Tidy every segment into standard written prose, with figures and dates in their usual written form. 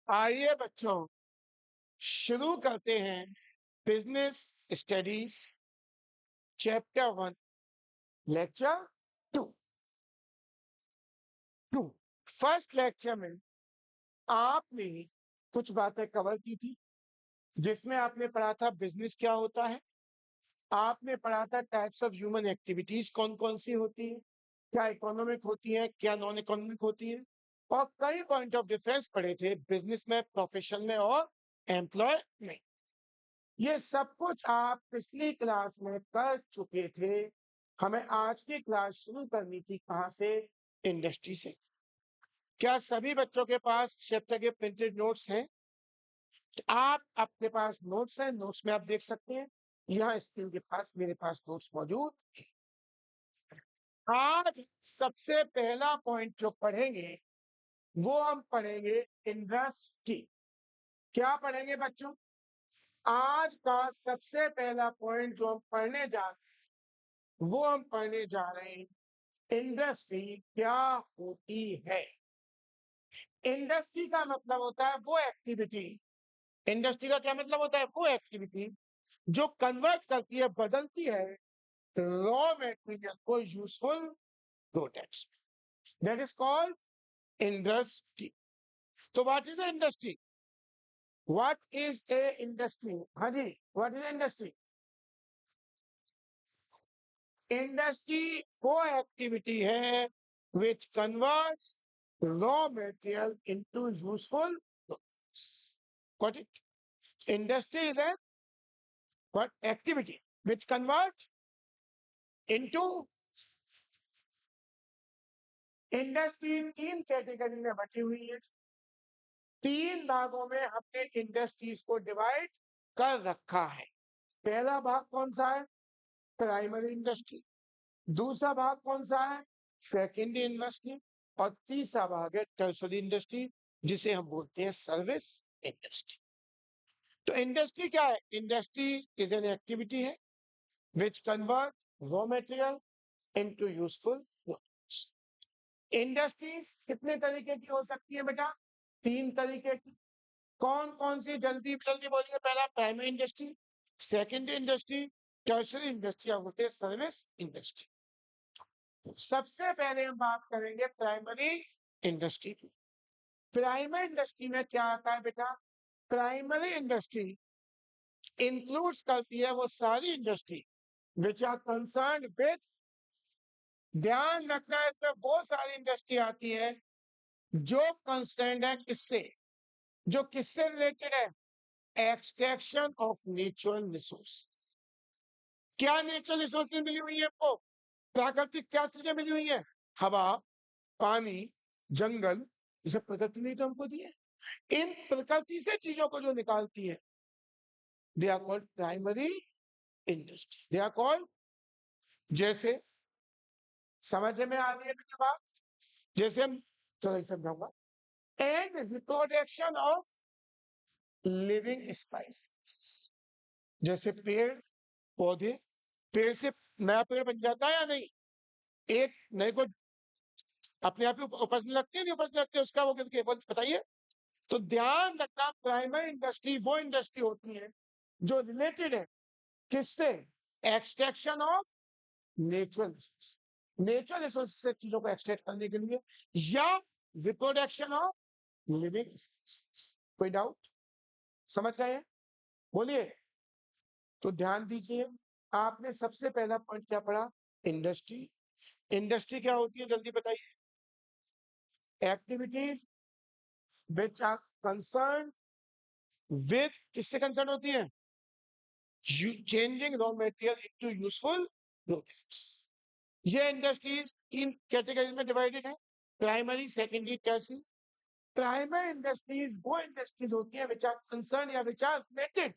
आइए बच्चों, शुरू करते हैं business studies chapter 1 lecture 2। First lecture में आपने कुछ बातें कवर की थी, जिसमें आपने पढ़ा था बिजनेस क्या होता है, आपने पढ़ा था टाइप्स ऑफ ह्यूमन एक्टिविटीज कौन कौन सी होती है, क्या इकोनॉमिक होती है, क्या नॉन इकोनॉमिक होती है, और कई पॉइंट ऑफ डिफरेंस पढ़े थे बिजनेस में, प्रोफेशन में और एम्प्लॉय में। ये सब कुछ आप पिछली क्लास में कर चुके थे। हमें आज की क्लास शुरू करनी थी कहां से? इंडस्ट्री से। क्या सभी बच्चों के पास चैप्टर के प्रिंटेड नोट्स हैं? आप आपके पास नोट्स हैं, नोट्स में आप देख सकते हैं, यहाँ स्क्रीन के पास मेरे पास नोट्स मौजूद हैं। आज सबसे पहला पॉइंट जो पढ़ेंगे वो हम पढ़ेंगे इंडस्ट्री। क्या पढ़ेंगे बच्चों? आज का सबसे पहला पॉइंट जो हम पढ़ने जा रहे हैं वो हम पढ़ने जा रहे हैं इंडस्ट्री क्या होती है। इंडस्ट्री का मतलब होता है वो एक्टिविटी, इंडस्ट्री का क्या मतलब होता है? वो एक्टिविटी जो कन्वर्ट करती है, बदलती है रॉ मटेरियल को useful products. That is called industry. So what is a industry? What is a industry? हाँ जी, व्हाट इज इंडस्ट्री? इंडस्ट्री वो एक्टिविटी है which converts raw material into useful goods. Got it? Industry is a what activity which convert into industry तीन category में बटी हुई है। तीन भागों में हमने इंडस्ट्रीज को डिवाइड कर रखा है। पहला भाग कौन सा है? Primary industry. दूसरा भाग कौन सा है? Secondary industry. और तीसरा भाग है टर्शरी इंडस्ट्री, जिसे हम बोलते हैं सर्विस इंडस्ट्री। तो इंडस्ट्री क्या है? इंडस्ट्री इज एन एक्टिविटी है which convert raw material into useful goods. Industries कितने तरीके की हो सकती है बेटा? तीन तरीके की। कौन कौन सी? जल्दी जल्दी बोलिए। पहला primary industry, secondary industry, tertiary industry, और बोलते हैं सर्विस इंडस्ट्री। सबसे पहले हम बात करेंगे प्राइमरी इंडस्ट्री की। प्राइमरी इंडस्ट्री में क्या आता है बेटा? प्राइमरी इंडस्ट्री इंक्लूड्स करती है वो सारी industry which are concern with, ध्यान रखना है इसमें, वो सारी इंडस्ट्री आती है जो कंसर्न है किससे? जो किससे रिलेटेड है? Extraction of natural resource. क्या नेचुरल रिसोर्सेज मिली हुई है आपको? प्राकृतिक क्या चीजें मिली हुई है? हवा, पानी, जंगल, ये सब प्रकृति ने तो हमको दिए। इन प्रकृति से चीजों को जो निकालती है, they are called primary industry. They are called, जैसे समझ में आ रही है मेरी बात? जैसे हम चलो समझाऊंगा। And reproduction of living spices, जैसे पेड़ पौधे, पेड़ से नया पेड़ बन जाता है या नहीं? एक नए को अपने आप ही उपजने लगते हैं, नहीं उपजने लगते, उसका वो करके बताइए। तो ध्यान रखना, प्राइमरी इंडस्ट्री वो इंडस्ट्री होती है जो रिलेटेड है किससे? Extraction of natural resource, natural resource से चीजों को एक्सट्रैक्ट करने के लिए, या रिप्रोडक्शन ऑफ लिविंग स्पीसीज। कोई डाउट? समझ गए? बोलिए। तो ध्यान दीजिए, आपने सबसे पहला पॉइंट क्या पढ़ा? इंडस्ट्री। इंडस्ट्री क्या होती है जल्दी बताइए? Activities which are concern with, किससे कंसर्न होती है? Changing raw material into useful products. ये इंडस्ट्रीज तीन कैटेगरीज में डिवाइडेड है, primary, secondary, tertiary. Primary industries वो इंडस्ट्रीज होती है विच आर कंसर्न या विच आर रिलेटेड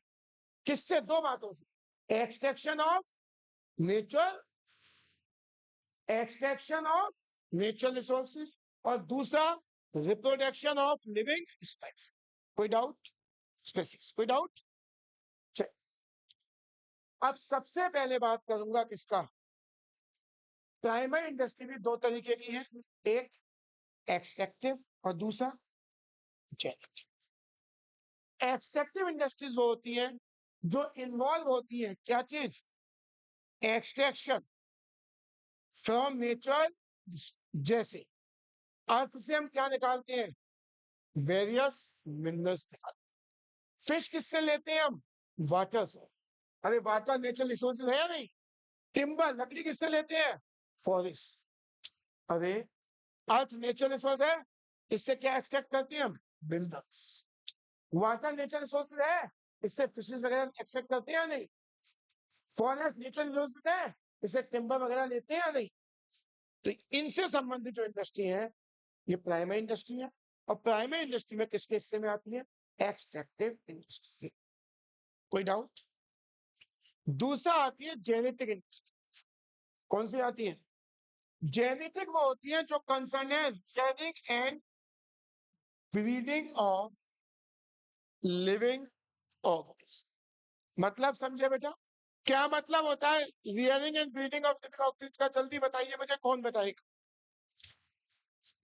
किससे? दो बातों से, extraction of natural, extraction of natural resources, और दूसरा रिप्रोडक्शन ऑफ लिविंग स्पाइस। कोई डाउट? स्पेसिस, कोई डाउट? अब सबसे पहले बात करूंगा किसका? प्राइमरी इंडस्ट्री भी दो तरीके की है, एक एक्सट्रैक्टिव और दूसरा जेनेटिव। एक्सट्रैक्टिव इंडस्ट्रीज वो होती है जो इन्वॉल्व होती है क्या चीज, एक्सट्रैक्शन फ्रॉम नेचर, जैसे अर्थ से हम क्या निकालते हैं, वेरियस मिनरल्स निकालते हैं। फिश किससे लेते हैं हम, वाटर से। अरे वाटर नेचुरल रिसोर्सेज है या नहीं। टिम्बर लकड़ी किससे लेते हैं, फॉरेस्ट। अरे अर्थ नेचुरल रिसोर्स है, इससे क्या एक्सट्रैक्ट करते हैं हम, मिनरल्स। वाटर नेचुरल रिसोर्सेज है, इससे फिशेस वगैरह एक्सट्रैक्ट करते हैं या नहीं। फॉरेस्ट नेचुरल रिसोर्सेज है, इससे टिम्बर वगैरह लेते हैं या नहीं। तो इनसे संबंधित जो इंडस्ट्री है ये प्राइमरी इंडस्ट्री है। और प्राइमरी इंडस्ट्री में किसके हिस्से में आती है, एक्सट्रैक्टिव इंडस्ट्री। कोई डाउट। दूसरा आती है जेनेटिक इंडस्ट्री। कौन सी आती है, जेनेटिक वो होती है जो कंसर्न है genetic and breeding of living organism. मतलब समझे बेटा, क्या मतलब होता है rearing and breeding of living organism का, जल्दी बताइए मुझे, कौन बताएगा,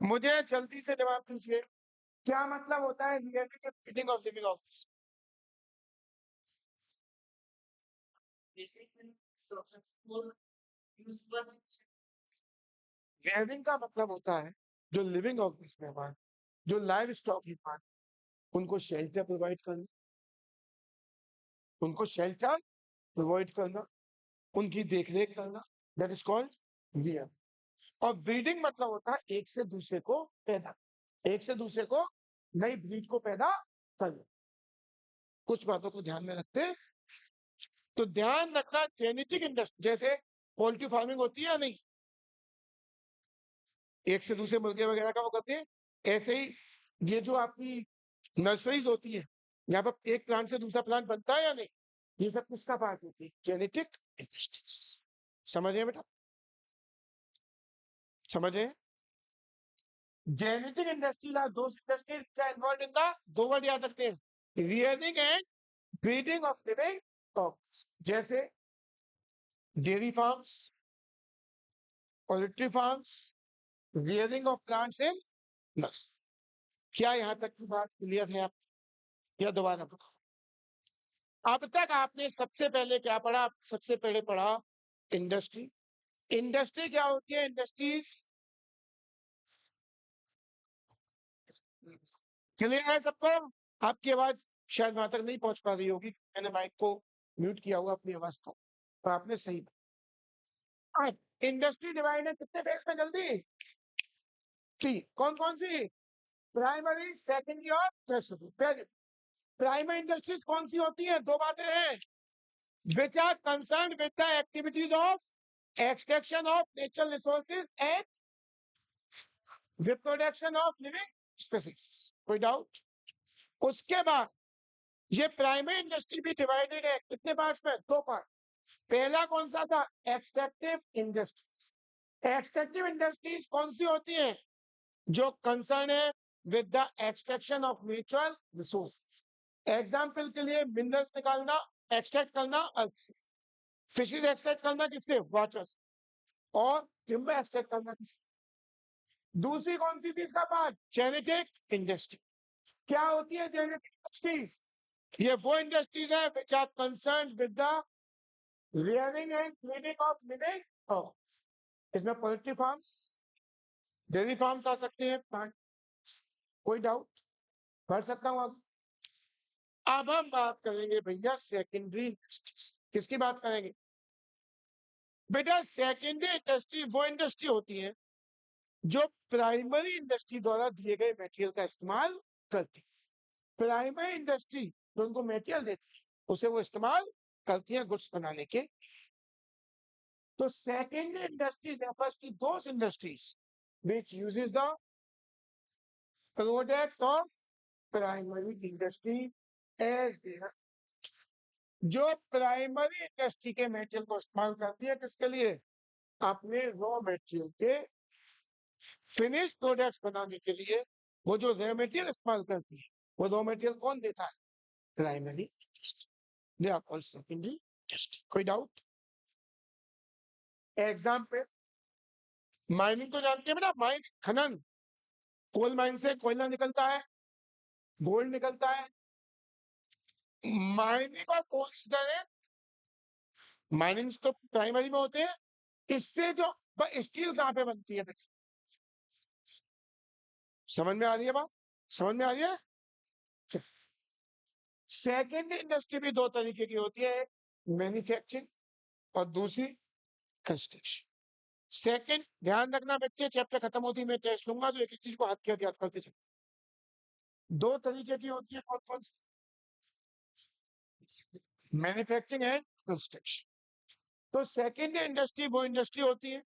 मुझे जल्दी से जवाब दीजिए। क्या मतलब होता है rearing and breeding of living organism. Rearing का मतलब होता है जो लिविंग ऑर्गेनिज्म है हमारे, जो लाइव स्टॉक है हमारे, उनको शेल्टर प्रोवाइड करना, उनको शेल्टर प्रोवाइड करना, उनकी देखरेख करना, दैट इज कॉल्ड रियर। और ब्रीडिंग मतलब होता है एक से दूसरे को पैदा, एक से दूसरे को नई ब्रीड को पैदा करना। कुछ बातों को ध्यान में रखते हैं, तो ध्यान रखना जेनेटिक इंडस्ट्री, जैसे पोल्ट्री फार्मिंग होती है या नहीं, एक से दूसरे मुर्गे वगैरह का वो करते हैं, ऐसे ही ये जो आपकी नर्सरीज होती है, यहाँ पर एक प्लांट से दूसरा प्लांट बनता है या नहीं, ये सब किसका पार्ट होती है, जेनेटिक इंडस्ट्रीज। समझे बेटा, समझे। Genetic industries are those industries which are involved in the, दो वर्ड याद रखते हैं, rearing and breeding of living organism, जैसे dairy farms, poultry farms, rearing of plants in nursery. क्या यहाँ तक की बात क्लियर है आप, या दोबारा बताओ। अब तक आपने सबसे पहले क्या पढ़ा, सबसे पहले पढ़ा इंडस्ट्री। इंडस्ट्री क्या होती है, इंडस्ट्रीज, क्लियर है सबको। आपकी आवाज शायद वहां तक नहीं पहुंच पा रही होगी, मैंने माइक को म्यूट किया हुआ अपनी आवाज को, और आपने सही। इंडस्ट्री डिवाइड है कितने फेज में, जल्दी, थ्री। कौन कौन सी, प्राइमरी, सेकेंडरी और टर्शियरी। प्राइमरी इंडस्ट्रीज कौन सी होती है, दो बातें हैं, which are concerned with the activities of extraction of natural resources and reproduction of living species। कोई डाउट। उसके बाद ये प्राइमरी इंडस्ट्री भी डिवाइडेड है कितने पार्ट्स में, दो पार्ट। पहला कौन सा था, एक्सट्रैक्टिव इंडस्ट्रीज। एक्सट्रैक्टिव इंडस्ट्रीज कौन सी होती है, जो कंसर्न है with the extraction of natural resources. Example के लिए मिनरल्स निकालना, एक्सट्रैक्ट करना अर्थ से, फिशेज एक्सट्रैक्ट करना किससे, वाटर से, और टिम्बर एक्सट्रैक्ट करना किससे। दूसरी कौन सी थी इसका पार्ट, जेनेटिक इंडस्ट्री। क्या होती है जेनेटिक इंडस्ट्रीज, ये वो इंडस्ट्रीज है which are concern with the rearing and breeding of living organisms। इसमें पोल्ट्री फार्म्स, डेयरी फार्म्स आ सकते हैं, प्लांट। कोई डाउट, पढ़ सकता हूँ अब हम बात करेंगे भैया सेकेंडरी इंडस्ट्रीज। किसकी बात करेंगे बेटा, सेकेंडरी इंडस्ट्री वो इंडस्ट्री होती है जो प्राइमरी इंडस्ट्री द्वारा दिए गए मटेरियल का इस्तेमाल करती है। प्राइमरी इंडस्ट्री जो उनको मटेरियल देती है उसे वो इस्तेमाल करती है गुड्स बनाने के। तो secondary industry refers to those industries which uses the product of primary industry as their, जो प्राइमरी इंडस्ट्री के मेटेरियल को इस्तेमाल करती है किसके लिए, अपने रॉ मेटेरियल के फिनिश प्रोडक्ट्स बनाने के लिए। वो जो रॉ मेटेरियल इस्तेमाल करती है वो रॉ मेटेरियल कौन देता है, primary industry. They are called secondary industry. कोई डाउट। एग्जाम्पल, माइनिंग तो जानते हैं बेटा, माइन खनन, कोल माइन से कोयला निकलता है, गोल्ड निकलता है, mining of coal is done, mining तो प्राइमरी में होते हैं। इससे जो स्टील कहाँ पे बनती है फिर? समझ में आ रही है बात? समझ में आ रही है? सेकेंड इंडस्ट्री भी दो तरीके की होती है, मैन्युफैक्चरिंग और दूसरी कंस्ट्रक्शन। सेकेंड, ध्यान रखना बच्चे, चैप्टर खत्म होती है मैं टेस्ट लूंगा तो एक एक चीज को हाथ के हाथ याद करते चलो। दो तरीके की होती है, कौन कौन सी? Manufacturing and construction. तो सेकेंड इंडस्ट्री वो इंडस्ट्री होती है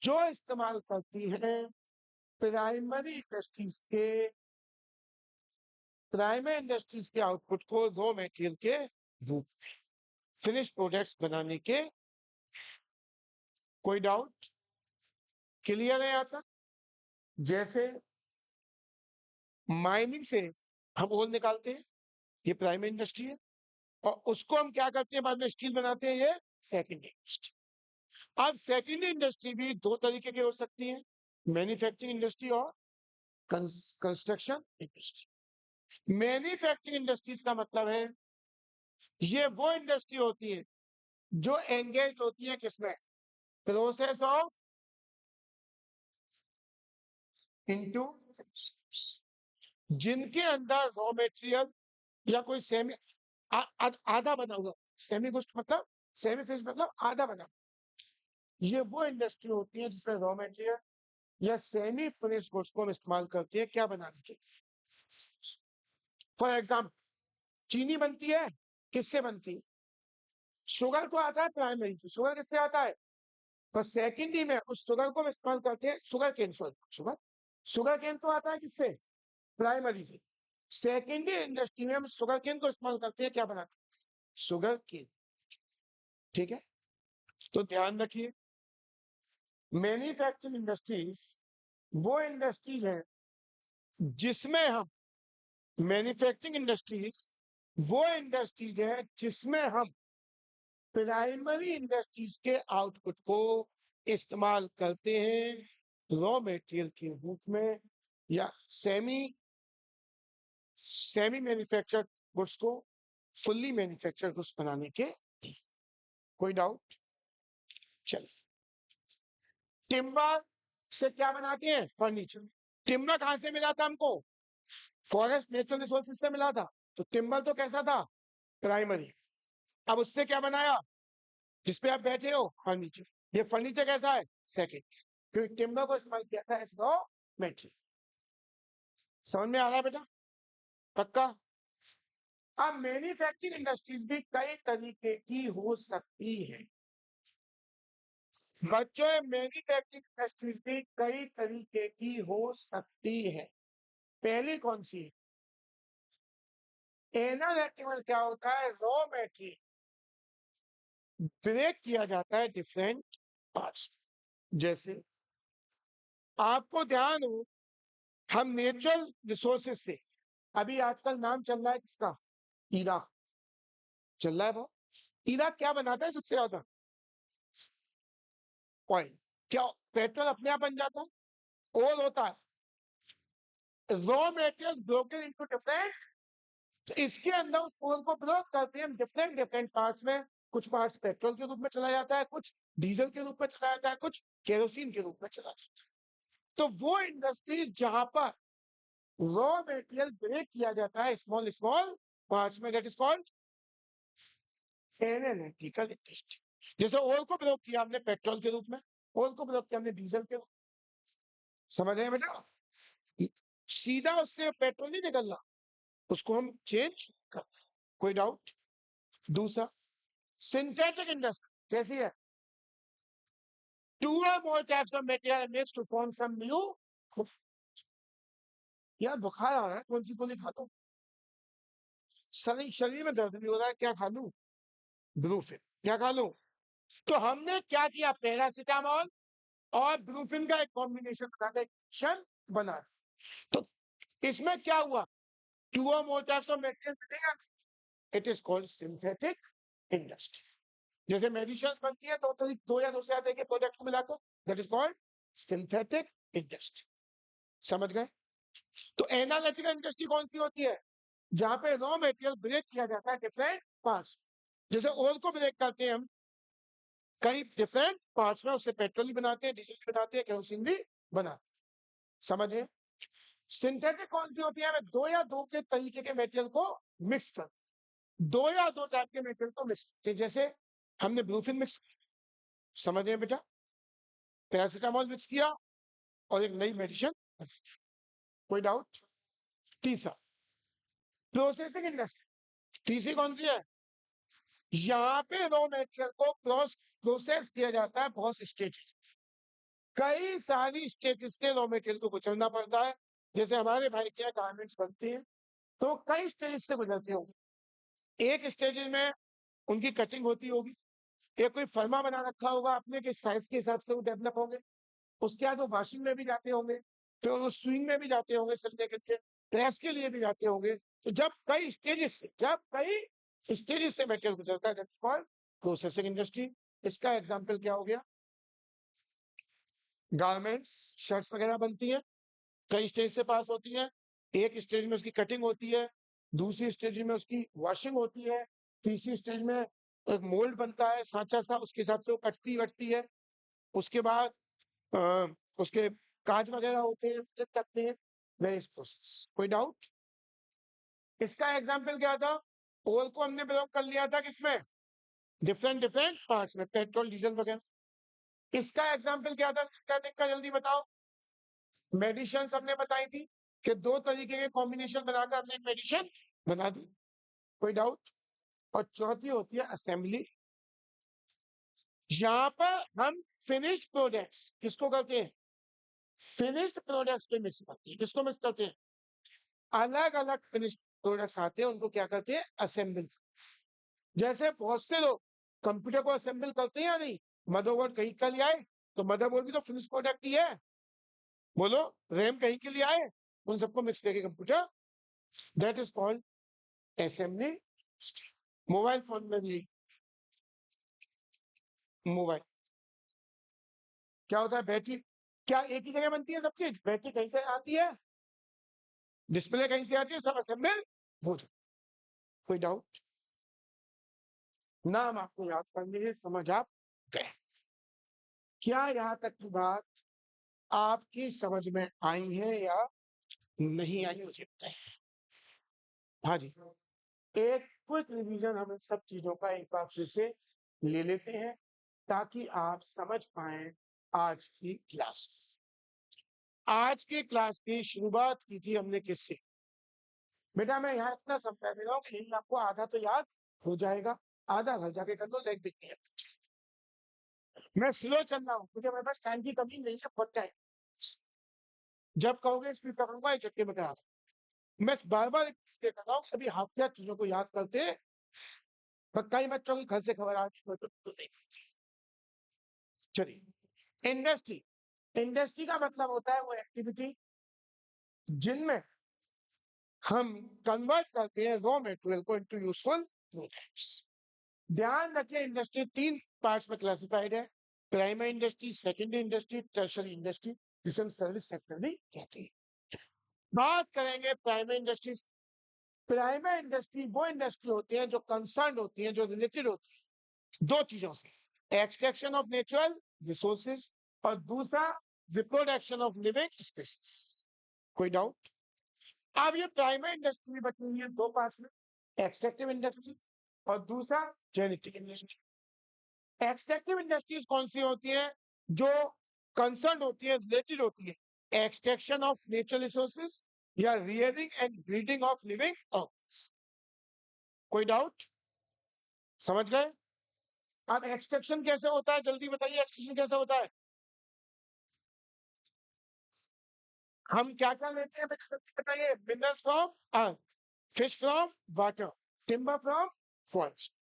जो इस्तेमाल करती है प्राइमरी इंडस्ट्रीज के, प्राइमरी इंडस्ट्रीज के आउटपुट को रॉ मटेरियल के रूप में फिनिश प्रोडक्ट्स बनाने के। कोई डाउट? क्लियर है यहाँ तक? जैसे माइनिंग से हम ओर निकालते हैं, ये प्राइमरी इंडस्ट्री है, और उसको हम क्या करते हैं बाद में स्टील बनाते हैं, ये सेकेंडरी इंडस्ट्री। अब सेकेंडरी इंडस्ट्री भी दो तरीके की हो सकती है, मैन्युफैक्चरिंग इंडस्ट्री और कंस्ट्रक्शन इंडस्ट्री। मैन्युफैक्चरिंग इंडस्ट्रीज का मतलब है ये वो इंडस्ट्री होती है जो एंगेज होती है किसमें? प्रोसेस ऑफ इनटू, जिनके अंदर रॉ मटेरियल या कोई सेमी आधा बना हुआ, सेमी गुड्स मतलब, सेमी फिनिश मतलब आधा बना, ये वो इंडस्ट्री होती है जिसमें रॉ मटेरियल या सेमी फिनिश गुड्स को हम इस्तेमाल करते हैं क्या बनाने के? फॉर एग्जाम्पल, चीनी बनती है, किससे बनती है? शुगर तो आता है प्राइमरी से, शुगर किससे आता है? पर सेकेंडरी में उस शुगर को हम इस्तेमाल करते हैं, sugar cane, sorry sugar, sugar cane तो आता है किससे? प्राइमरी से। सेकेंडरी इंडस्ट्री में हम शुगर केन को इस्तेमाल करते हैं क्या बनाते हैं? Sugar cane. ठीक है, तो ध्यान रखिए, मैन्युफैक्चरिंग इंडस्ट्रीज वो इंडस्ट्रीज है जिसमें हम, मैन्युफैक्चरिंग इंडस्ट्रीज वो इंडस्ट्रीज है जिसमें हम प्राइमरी इंडस्ट्रीज के आउटपुट को इस्तेमाल करते हैं रॉ मटेरियल के रूप में या सेमी सेमी मैन्युफैक्चर्ड गुड्स को फुल्ली मैन्युफैक्चर्ड गुड्स बनाने के लिए। कोई डाउट? चलो, टिम्बर से क्या बनाते हैं? फर्नीचर। टिम्बर कहां से मिला था हमको? फॉरेस्ट नेचुरल रिसोर्सेज से मिला था। तो टिम्बर तो कैसा था? प्राइमरी। अब उससे क्या बनाया जिसपे आप बैठे हो? फर्नीचर। ये फर्नीचर कैसा है? सेकेंड। क्योंकि टिम्बर को इस्तेमाल किया था एज रॉ मटेरियल। समझ में आ रहा है बेटा? पक्का? अब मैन्युफैक्चरिंग इंडस्ट्रीज भी कई तरीके की हो सकती है बच्चों, मैन्युफैक्चरिंग इंडस्ट्रीज भी कई तरीके की हो सकती है। पहली कौन सी? एनालिटिक में क्या होता है? रॉ मटेरियल ब्रेक किया जाता है डिफरेंट पार्ट्स। जैसे आपको ध्यान हो, हम नेचुरल रिसोर्सेज से, अभी आजकल नाम चल रहा है किसका? हीरा चल रहा है। वो हीरा क्या बनाता है सबसे ज्यादा? ऑयल। क्या पेट्रोल अपने आप बन जाता है? और होता है raw materials broken into different, तो इसके अंदर उस ओल को ब्रोक करते हैं डिफरेंट डिफरेंट पार्ट्स में। कुछ पार्ट्स पेट्रोल के रूप में चला जाता है, कुछ डीजल के रूप में चला जाता है, कुछ केरोसिन के रूप में चला जाता है। तो वो इंडस्ट्रीज जहां पर रॉ मटेरियल ब्रेक किया जाता है स्मॉल स्मॉल पार्ट्स में, that is called analytical industry. जैसे ऑयल को ब्रेक किया हमने पेट्रोल के रूप में, ऑयल को ब्रेक किया हमने डीजल के रूप में। समझ रहे हैं बेटा? सीधा उससे पेट्रोल नहीं निकल रहा, उसको हम चेंज कर। कोई डाउट? दूसरा, सिंथेटिक इंडस्ट्री कैसी है? Two or more types of material are mixed to form some new। यार बुखार आ रहा है, कौन सी गोली खा लो? शरीर में दर्द भी हो रहा है, क्या खा लूं? ब्रूफिन। क्या खा लूं? तो हमने क्या किया, पैरासिटामोल और ब्रूफिन का एक कॉम्बिनेशन बना। तो इसमें क्या हुआ? टू और मोर टाइप्स ऑफ मटेरियल मिलेगा, it is called synthetic industry. जैसे मेडिसिन बनती है तो दो या दो से ज्यादा के प्रोडक्ट को मिलाकर, that is called synthetic industry. समझ गए? तो एनालिटिकल इंडस्ट्री कौन सी होती है? जहां पे रॉ मेटेरियल ब्रेक किया जाता है डिफरेंट पार्ट्स, जैसे ओल को ब्रेक करते हैं हम कई डिफरेंट पार्ट्स में, उससे पेट्रोल भी बनाते हैं, डीजल भी बनाते हैं, केरोसिन भी बनाते हैं। समझे? सिंथेटिक कौन सी होती है? हमें दो या दो के तरीके के मेटेरियल को मिक्स कर, दो या दो टाइप के मेटेरियल को मिक्स करते हैं। जैसे हमने ब्रूफिन मिक्स, समझे बेटा, पैरासिटामोल मिक्स किया और एक नई मेडिसिन, कोई डाउट? तीसरा प्रोसेसिंग इंडस्ट्री, तीसरी कौन सी है? यहाँ पे रॉ मेटेरियल को प्रोसेस किया जाता है बहुत स्टेजेस, कई सारी स्टेजेस से रॉ मेटेरियल को गुजरना पड़ता है। जैसे हमारे भाई क्या गारमेंट्स बनते हैं तो कई स्टेजेस से गुजरते होंगे। एक स्टेजेस में उनकी कटिंग होती होगी, एक कोई फर्मा बना रखा होगा अपने के साइज के हिसाब से वो डेवलप होंगे, उसके बाद वो वॉशिंग में भी जाते होंगे, फिर वो स्विंग में भी जाते होंगे सिलने के लिए, प्रेस के लिए भी जाते होंगे। तो जब कई स्टेजेस से मेटेरियल गुजरता है दैट्स कॉल्ड प्रोसेसिंग इंडस्ट्री। इसका एग्जांपल क्या हो गया? गारमेंट्स, शर्ट्स वगैरह बनती हैं, कई स्टेज से पास होती हैं। एक स्टेज में उसकी कटिंग होती है, दूसरी स्टेज में उसकी वॉशिंग होती है, तीसरी स्टेज में एक मोल्ड बनता है सांचा सा, उसके हिसाब से वो कटती वटती है। उसके बाद उसके काज वगैरह होते हैं, चेक करते हैं, वेरियस प्रोसेस। कोई डाउट? इसका एग्जाम्पल क्या था? ओल को हमने प्रयोग कर लिया था किसमें? डिफरेंट डिफरेंट पार्ट्स में, पेट्रोल डीजल वगैरह। इसका एग्जाम्पल क्या था सिंथेटिक का? जल्दी बताओ। मेडिसिन हमने बताई थी कि दो तरीके के कॉम्बिनेशन बनाकर हमने एक मेडिसिन बना दी। कोई डाउट? और चौथी होती है असेंबली, यहाँ पर हम फिनिश्ड प्रोडक्ट्स किसको करते हैं? फिनिश्ड प्रोडक्ट्स को मिक्स करते हैं। किसको मिक्स करते हैं? अलग अलग फिनिश्ड प्रोडक्ट्स आते हैं, उनको क्या करते हैं? असेंबल। जैसे बहुत से लोग कंप्यूटर को असेंबल करते हैं या नहीं, मदरबोर्ड कहीं का लिए आए तो मदरबोर्ड भी तो फिनिश्ड प्रोडक्ट ही है। बोलो, रैम कहीं के लिए आए, उन सबको मिक्स करके computer, that is called assembly. Mobile phone में भी मोबाइल क्या होता है? बैटरी क्या एक ही जगह बनती है सब चीज? बैटरी कहीं से आती है, डिस्प्ले कहीं से आती है, सब असेंबल हो जाए। कोई डाउट? नाम आपको याद करने हैं, समझ आप गए? क्या यहाँ तक की बात आपकी समझ में आई है या नहीं आई? मुझे बताएं। हाँ जी, एक क्विक रिवीजन हम इन सब चीजों का एक बार फिर से ले लेते हैं ताकि आप समझ पाए आज की क्लास। आज की क्लास की शुरुआत की थी हमने किससे? बेटा मैं यहाँ इतना समझा दे रहा हूँ कि आपको आधा तो याद हो जाएगा, आधा घर जाके कर लो, लाइक भी नहीं है। मैं स्लो चल रहा हूँ क्योंकि मेरे पास टाइम की कमी नहीं है, बहुत टाइम। जब कहोगे स्पीड पकड़ूंगा, एक झटके में करा दूं। मैं बार बार इसलिए कर रहा हूँ अभी हाथ चीजों को याद करते, कई बच्चों की घर से खबर आ रही। चलिए, इंडस्ट्री, इंडस्ट्री का मतलब होता है वो एक्टिविटी जिनमें हम कन्वर्ट करते हैं रॉ मटेरियल को इनटू यूजफुल प्रोडक्ट्स। ध्यान रखिए, इंडस्ट्री तीन पार्ट्स में क्लासिफाइड है, primary industry, secondary industry, tertiary industry, जिसे हम सर्विस सेक्टर भी कहते हैं। बात करेंगे प्राइमरी इंडस्ट्रीज। प्राइमरी इंडस्ट्री वो इंडस्ट्री होती है जो कंसर्न होती है, जो रिलेटेड होती है दो चीजों से, एक्सट्रैक्शन ऑफ नेचुरल रिसोर्सेज और दूसरा रिप्रोडक्शन ऑफ लिविंग स्पीसीज। कोई डाउट? अब ये प्राइमरी इंडस्ट्री बची हुई है दो पार्ट्स में, एक्सट्रैक्टिव इंडस्ट्री और दूसरा जेनेटिक इंडस्ट्री। एक्सट्रैक्टिव इंडस्ट्रीज कौन सी होती है? जो कंसर्न होती है, रिलेटेड होती है एक्सट्रैक्शन ऑफ नेचुरल रिसोर्सेज या rearing and breeding of living organs. कोई डाउट? समझ गए? अब एक्सट्रैक्शन कैसे होता है, जल्दी बताइए, एक्सट्रैक्शन कैसे होता है? हम क्या क्या लेते हैं बताइए? Minerals from earth, fish from water, timber from forest.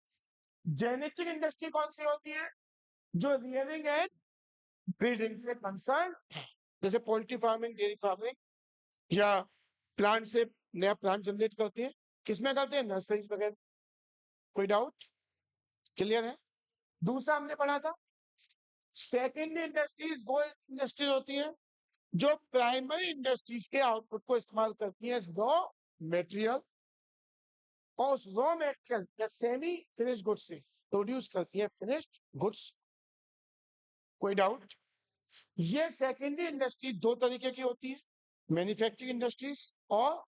Genetic industry कौन सी होती है? जो रियरिंग एंड ब्रीडिंग से कंसर्न है, जैसे पोल्ट्री फार्मिंग, डेयरी फार्मिंग, या प्लांट से नया प्लांट जनरेट करते हैं, किसमें करते हैं? नर्सरीज वगैरह। कोई डाउट? क्लियर है? दूसरा हमने पढ़ा था सेकेंडरी इंडस्ट्रीज, वो इंडस्ट्रीज होती है जो प्राइमरी इंडस्ट्रीज के आउटपुट को इस्तेमाल करती है रॉ मेटेरियल और उस रॉ मेटेरियल या सेमी फिनिश गुड्स से प्रोड्यूस करती है फिनिश्ड गुड्स। कोई डाउट? ये सेकेंडरी इंडस्ट्री दो तरीके की होती है, मैन्युफैक्चरिंग इंडस्ट्रीज और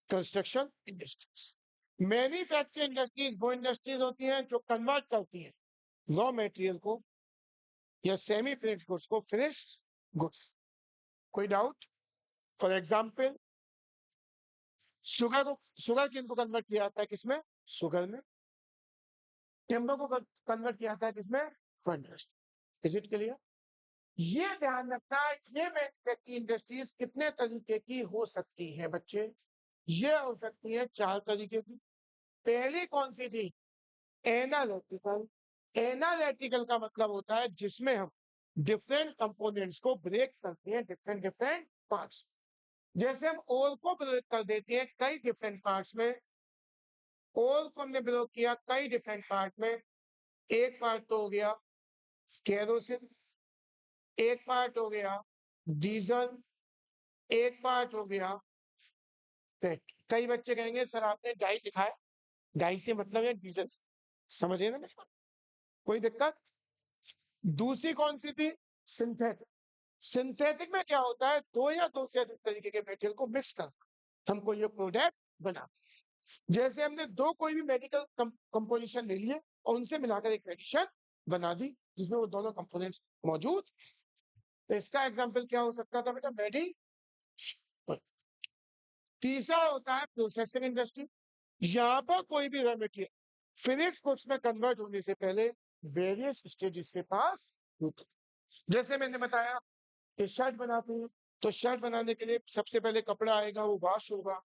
कंस्ट्रक्शन इंडस्ट्रीज। मैन्युफैक्चरिंग इंडस्ट्रीज वो इंडस्ट्रीज होती हैं जो कन्वर्ट करती हैं रॉ मटेरियल को या सेमी फिनिश गुड्स को फिनिश गुड्स। कोई डाउट? फॉर एग्जाम्पल शुगर किनको कन्वर्ट किया जाता है किसमें? शुगर में। टिम्बर को कन्वर्ट किया जाता है किसमें? फर्नेस। Is it clear? ये ध्यान रखना, ये मैन्युफैक्चरिंग इंडस्ट्रीज कितने तरीके की हो सकती है बच्चे? ये हो सकती है 4 तरीके की। पहली कौन सी थी? एनालिटिकल। एनालिटिकल का मतलब होता है जिसमें हम डिफरेंट कंपोनेंट्स को ब्रेक करते हैं डिफरेंट डिफरेंट पार्ट्स। जैसे हम ओल को ब्रेक कर देते हैं कई डिफरेंट पार्ट्स में। ओल को हमने ब्रेक किया कई डिफरेंट पार्ट में। एक पार्ट तो हो गया केरोसिन, एक पार्ट हो गया डीजल, एक पार्ट हो गया पेट्रोल। कई बच्चे कहेंगे सर आपने डाई लिखा है, डाई से मतलब है डीजल। समझे ना? कोई दिक्कत? दूसरी कौन सी थी? सिंथेटिक। सिंथेटिक में क्या होता है? दो या दो से अधिक तरीके के मेटेरियल को मिक्स कर हमको ये प्रोडक्ट बनाते हैं। जैसे हमने दो कोई भी मेडिकल कंपोजिशन ले लिए और उनसे मिलाकर एक मेडिसिन बना दी जिसमें वो दोनों कंपोनेंट्स मौजूद। तो इसका एग्जांपल क्या हो सकता था बेटा? मेडी। तीसरा होता है प्रोसेसिंग इंडस्ट्री। यहाँ पर कोई भी रॉ मटेरियल फिनिश गुड्स में कन्वर्ट होने से पहले वेरियस स्टेजेस से पास होता है। जैसे मैंने बताया कि शर्ट बनाते हैं, तो शर्ट बनाने के लिए सबसे पहले कपड़ा आएगा, वो वॉश होगा।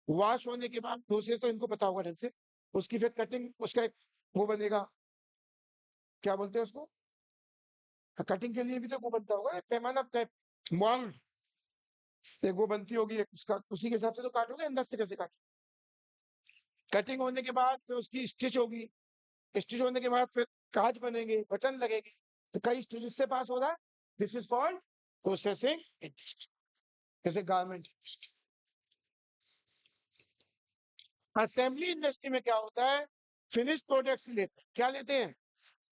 वॉश होने के बाद प्रोसेस तो इनको पता होगा ढंग से, उसकी फिर कटिंग, उसका एक वो बनेगा, क्या बोलते हैं उसको? कटिंग के लिए भी तो वो बनता होगा पैमाना टाइप, मोल्ड। एक वो बनती होगी एक उसका, उसी के हिसाब से तो काटोगे अंदर से कैसे काटोगे। कटिंग होने के बाद फिर उसकी स्टिच होगी, स्टिच होने के बाद फिर काज बनेंगे, बटन लगेंगे। तो कई स्टेजेस से पास हो रहा है। This is called processing industry. जैसे गारमेंट इंडस्ट्री। असेंबली इंडस्ट्री में क्या होता है? फिनिश प्रोडक्ट्स लेते हैं, क्या लेते हैं?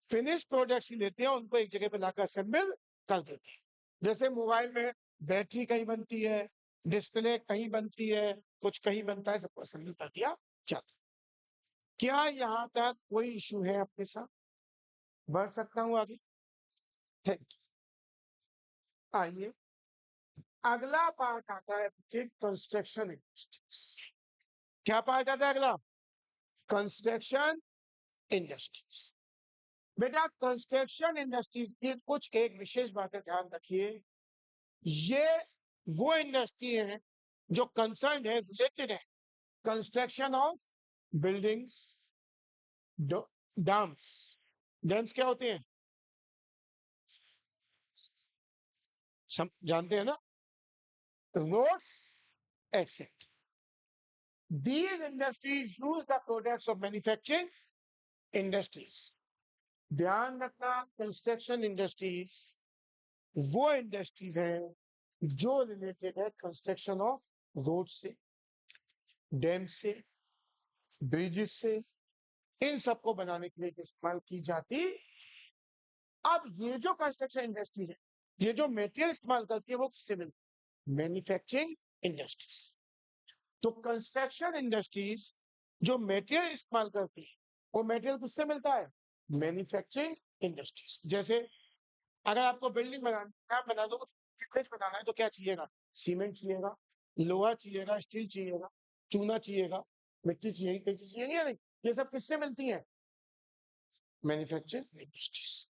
फिनिश प्रोडक्ट्स लेते हैं, उनको एक जगह पे लाकर असेंबल कर देते हैं। जैसे मोबाइल में बैटरी कहीं बनती है, डिस्प्ले कहीं बनती है, कुछ कहीं बनता है, सबको असेंबल कर दिया जाता है। क्या यहाँ तक कोई इशू है आपके साथ? बढ़ सकता हूँ आगे? Thank you. आइए, अगला पार्ट आता है कंस्ट्रक्शन इंडस्ट्रीज। क्या पार्ट आता है अगला? Construction industries. बेटा कंस्ट्रक्शन इंडस्ट्रीज की कुछ एक विशेष बातें ध्यान रखिए। ये वो इंडस्ट्री है जो कंसर्न है, रिलेटेड है construction of buildings, dams. Dams क्या होते हैं? जानते हैं ना? Roads etcetera. These industries use the products of manufacturing industries. ध्यान रखना, कंस्ट्रक्शन इंडस्ट्रीज वो इंडस्ट्रीज है जो रिलेटेड है कंस्ट्रक्शन ऑफ रोड से, डैम से, ब्रिजेस से, इन सबको बनाने के लिए इस्तेमाल की जाती। अब ये जो कंस्ट्रक्शन इंडस्ट्री है, ये जो मेटेरियल इस्तेमाल करती है वो किससे मिलती? Manufacturing industries. तो कंस्ट्रक्शन इंडस्ट्रीज जो मेटेरियल इस्तेमाल करती है वो मेटेरियल किससे मिलता है? Manufacturing industries. जैसे अगर आपको बिल्डिंग बना दो, बनाना है तो क्या चाहिएगा? सीमेंट चाहिएगा, लोहा चाहिएगा, स्टील चाहिएगा, चूना चाहिएगा, मिट्टी चाहिए, कई चीज चाहिए या नहीं? ये सब किससे मिलती है? Manufacturing industries.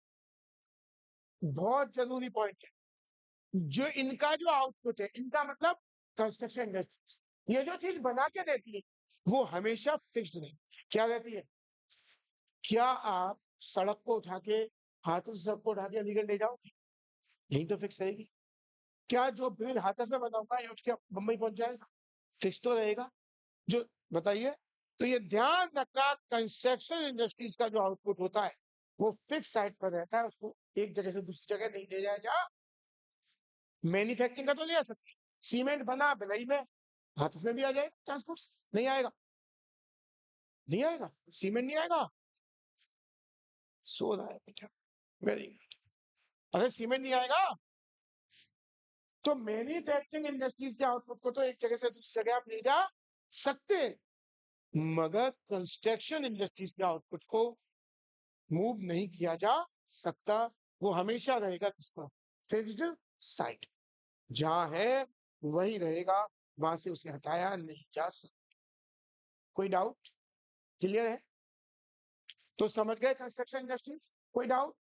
बहुत जरूरी पॉइंट है। जो इनका जो आउटपुट है, इनका मतलब कंस्ट्रक्शन इंडस्ट्रीज ये जो चीज बना के देती है वो हमेशा फिक्स्ड नहीं। क्या रहती है? क्या आप सड़क को उठा के, हाथों से सड़क को उठा के अलीगढ़ ले जाओगे? यही तो फिक्स रहेगी। क्या जो ब्रिज हाथस में बना हुआ है उठ के मुंबई पहुंच जाएगा? फिक्स तो रहेगा। जो बताइए। तो ये ध्यान रखना, कंस्ट्रक्शन इंडस्ट्रीज का जो आउटपुट होता है वो फिक्स साइट पर रहता है, उसको एक जगह से दूसरी जगह नहीं ले जाया जा। मैन्युफैक्चरिंग का तो ले आ सकते, सीमेंट बना भिलाई में, हाथस में भी आ जाएगा ट्रांसपोर्ट, नहीं आएगा? नहीं आएगा, सीमेंट नहीं आएगा, सो रहा है बेटा, वेरी गुड। अगर सीमेंट नहीं आएगा तो मैन्युफैक्चरिंग इंडस्ट्रीज के आउटपुट को तो एक जगह से दूसरी जगह आप ले जा सकते, मगर कंस्ट्रक्शन इंडस्ट्रीज के आउटपुट को मूव नहीं किया जा सकता। वो हमेशा रहेगा किसका, फिक्स्ड साइट, जहां है वही रहेगा, वहां से उसे हटाया नहीं जा सकता। कोई डाउट, क्लियर है? तो समझ गए कंस्ट्रक्शन इंडस्ट्रीज, कोई डाउट?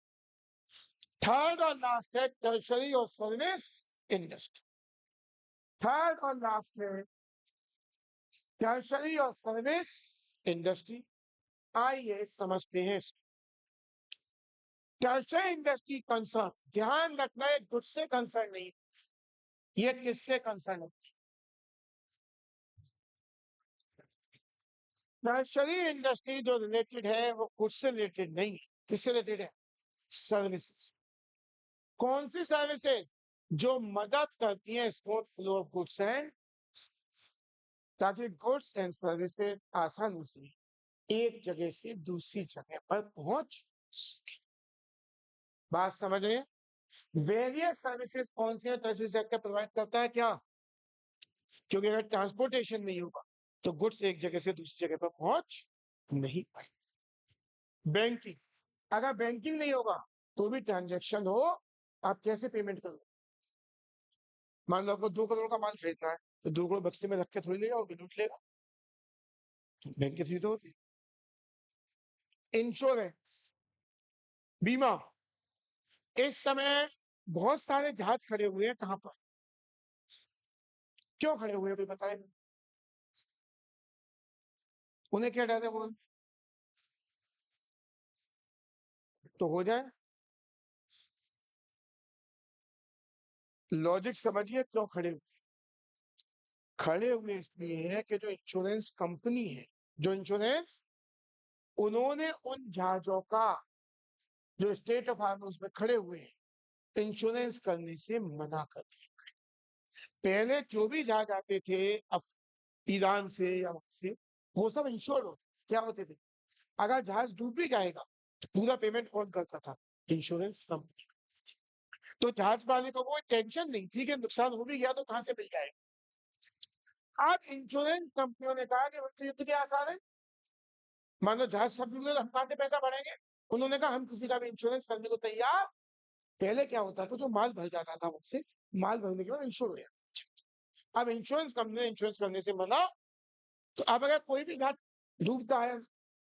थर्ड और लास्ट है टर्शरी और सर्विस इंडस्ट्री। थर्ड और लास्ट है टर्शरी और सर्विस इंडस्ट्री। आइए समझते हैं। टर्शरी इंडस्ट्री कंसर्न, ध्यान रखना है, गुड्स से कंसर्न नहीं, ये किससे कंसर्न है? टर्शरी इंडस्ट्री जो रिलेटेड है वो गुड्स से रिलेटेड नहीं है, किससे रिलेटेड है? सर्विसेज। कौन सी सर्विसेज? जो मदद करती है smooth flow of goods and, ताकि गुड्स एंड सर्विसेज आसानी से एक जगह से दूसरी जगह पर पहुंच सके। बात समझ रहे हैं? वेरियस सर्विसेज कौन सी है टर्शरी सेक्टर प्रोवाइड करता है क्या? क्योंकि अगर ट्रांसपोर्टेशन नहीं होगा तो गुड्स एक जगह से दूसरी जगह पर पहुंच नहीं पाए। बैंकिंग, अगर बैंकिंग नहीं होगा तो भी ट्रांजैक्शन हो, आप कैसे पेमेंट करोगे? मान लो आपको 2 करोड़ का माल खरीदना है, तो 2 करोड़ बक्से में रख के थोड़ी ले जाओगे, लूट लेगा, तो बैंक की फीस तो होती। इंश्योरेंस, बीमा, इस समय बहुत सारे जहाज खड़े हुए हैं, कहां पर, क्यों खड़े हुए हैं, कोई बताएगा? उन्हें क्या डर है, वो तो हो जाए। लॉजिक समझिए क्यों खड़े हुए। खड़े हुए इसलिए है कि जो इंश्योरेंस कंपनी है, जो इंश्योरेंस, उन्होंने उन जहाजों का जो स्टेट ऑफ हार्मोस में खड़े हुए हैं इंश्योरेंस करने से मना कर दिया। पहले जो भी जहाज आते थे ईरान से या वहां से, वो सब इंश्योर्ड होते, क्या होते थे, अगर जहाज डूब भी जाएगा तो पूरा पेमेंट कौन करता था? Insurance company. तो जहाज मालिक को कोई टेंशन नहीं थी कि नुकसान हो भी गया तो कहां से मिल जाएगा। अब इंश्योरेंस कंपनियों ने कहा कि वक्त युद्ध के आसार है, मान लो जहाज सब डूब गए तो हम कहां से पैसा भरेंगे? उन्होंने कहा हम किसी का भी इंश्योरेंस करने को तैयार। पहले क्या होता था, जो माल भर जाता था मुझसे, माल भरने के बाद इंश्योर हो जाता। अब इंश्योरेंस कंपनी ने इंश्योरेंस करने से मना, तो अब अगर कोई भी जहाज डूबता है,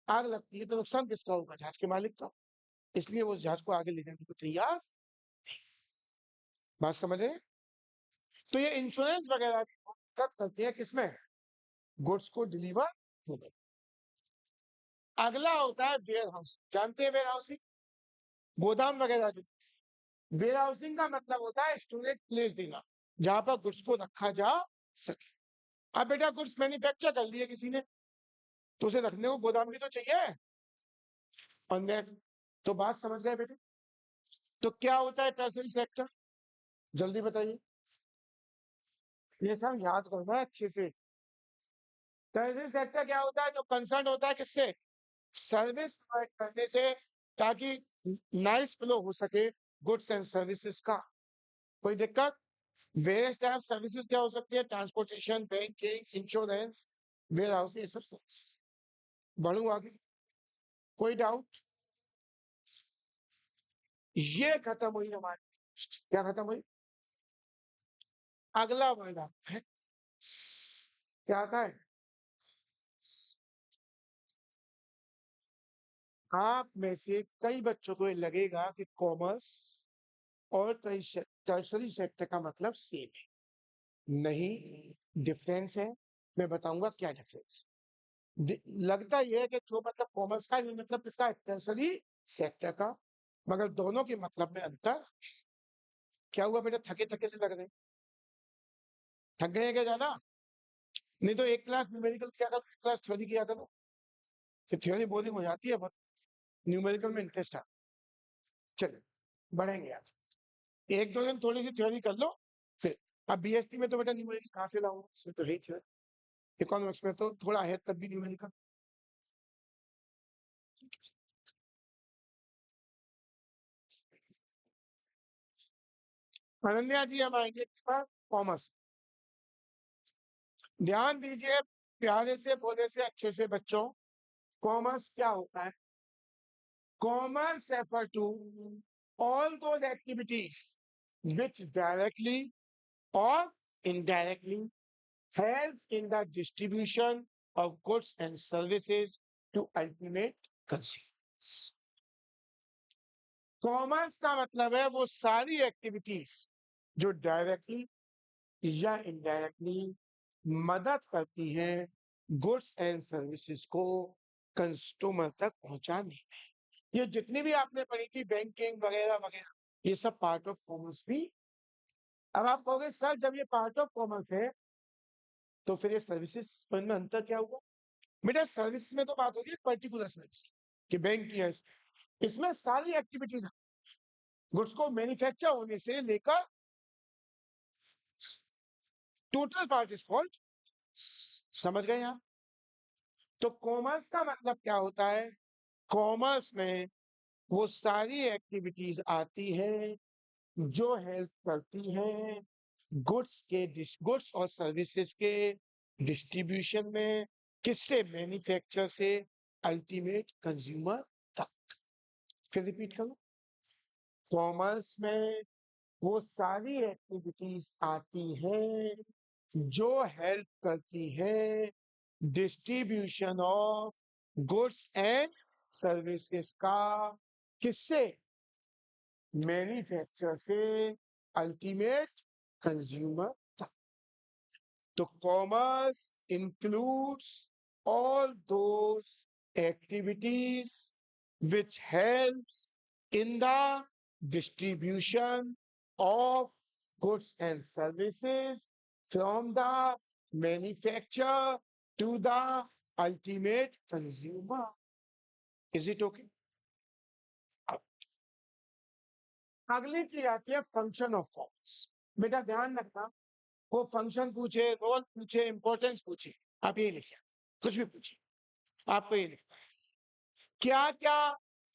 आग लगती है, तो नुकसान किसका होगा? जहाज के मालिक का। इसलिए वो उस जहाज को आगे ले जाने को तैयार नहीं। बात समझ रहे हैं? तो ये इंश्योरेंस वगैरह भी मदद करती है किसमें? गुड्स को डिलीवर होने। अगला होता है वेयर हाउस, जानते हैं वेयर हाउसिंग, गोदाम वगैरह जो। वेयर हाउसिंग का मतलब होता है स्टोरेज प्लेस देना, जहां पर गुड्स को रखा जा सके। अब बेटा गुड्स मैन्युफैक्चर कर लिए किसी ने, तो उसे रखने को गोदाम भी तो चाहिए। और तो बात समझ गए बेटे? तो क्या होता है टर्सरी सेक्टर, जल्दी बताइए, ये सब याद करना है अच्छे से। टर्सरी सेक्टर क्या होता है? जो कंसर्न होता है किससे? सर्विस प्रोवाइड करने से, ताकि नाइस फ्लो हो सके गुड्स एंड सर्विसेज का। कोई दिक्कत? वेरियस टाइप सर्विसेज क्या हो सकती है? Transportation, banking, insurance, warehouse, ये सब सर्विस। बढ़ू आगे, कोई डाउट? ये खत्म हुई हमारी, क्या खत्म हुई? अगला वर्ड आता है, क्या आता है? आप में से कई बच्चों को ये लगेगा कि कॉमर्स और टर्शरी सेक्टर का मतलब सेम है। नहीं, डिफरेंस है। मैं बताऊंगा क्या डिफरेंस। लगता यह है कि जो मतलब कॉमर्स का, ये मतलब इसका टर्शरी सेक्टर का, मगर दोनों के मतलब में अंतर। क्या हुआ बेटा, थके थके से लग रहे हैं? थक गए क्या ज्यादा? नहीं तो एक क्लास न्यूमेरिकल किया करो, एक क्लास थ्योरी किया करो, तो थ्योरी बोरिंग हो जाती है, बहुत न्यूमेरिकल में इंटरेस्ट आता। चलो बढ़ेंगे यार, एक दो दिन थोड़ी सी थ्योरी कर लो फिर। अब बीएसटी में तो बेटा न्यूमेरिकल कहाँ से लाऊंगा, इसमें तो है थ्योरी। इकोनॉमिक्स में तो थोड़ा है तब भी न्यूमेरिकल। अनन्या जी हम आएंगे इस पर कॉमर्स। ध्यान दीजिए प्यारे से भोले से अच्छे से बच्चों, कॉमर्स क्या होता है? Commerce refer to all those activities which directly or indirectly helps in the distribution of goods and services to ultimate consumers. Commerce का मतलब है वो सारी एक्टिविटीज जो डायरेक्टली या इनडायरेक्टली मदद करती हैं गुड्स एंड सर्विसेज को कंज्यूमर तक पहुंचाने में। ये जितनी भी आपने पढ़ी थी बैंकिंग वगैरह वगैरह, ये सब पार्ट ऑफ कॉमर्स भी। अब आप कहोगे सर जब ये पार्ट ऑफ कॉमर्स है तो फिर ये सर्विसेज में अंतर क्या हुआ? बेटा सर्विस में तो बात होती है पर्टिकुलर सर्विस कि बैंक की है, इसमें सारी एक्टिविटीज गुड्स को मैन्युफैक्चर होने से लेकर टोटल पार्ट इज कॉल्ड। समझ गए आप? तो कॉमर्स का मतलब क्या होता है? कॉमर्स में वो सारी एक्टिविटीज आती है जो हेल्प करती हैं गुड्स और सर्विसेज के डिस्ट्रीब्यूशन में, किससे? मैन्युफैक्चर से अल्टीमेट कंज्यूमर तक। फिर रिपीट करो, कॉमर्स में वो सारी एक्टिविटीज आती हैं जो हेल्प करती है distribution of goods and services का, किससे? मैन्युफैक्चर से अल्टीमेट कंज्यूमर तक। तो commerce includes all those activities which helps in the distribution of goods and services from the manufacturer to the ultimate consumer. Is it okay? अगली चीज आती है function of commerce. बेटा ध्यान रखना, वो फंक्शन पूछे, रोल पूछे, इंपॉर्टेंस पूछे, आप ये लिखिए, कुछ भी पूछिए आपको ये लिखना है। क्या क्या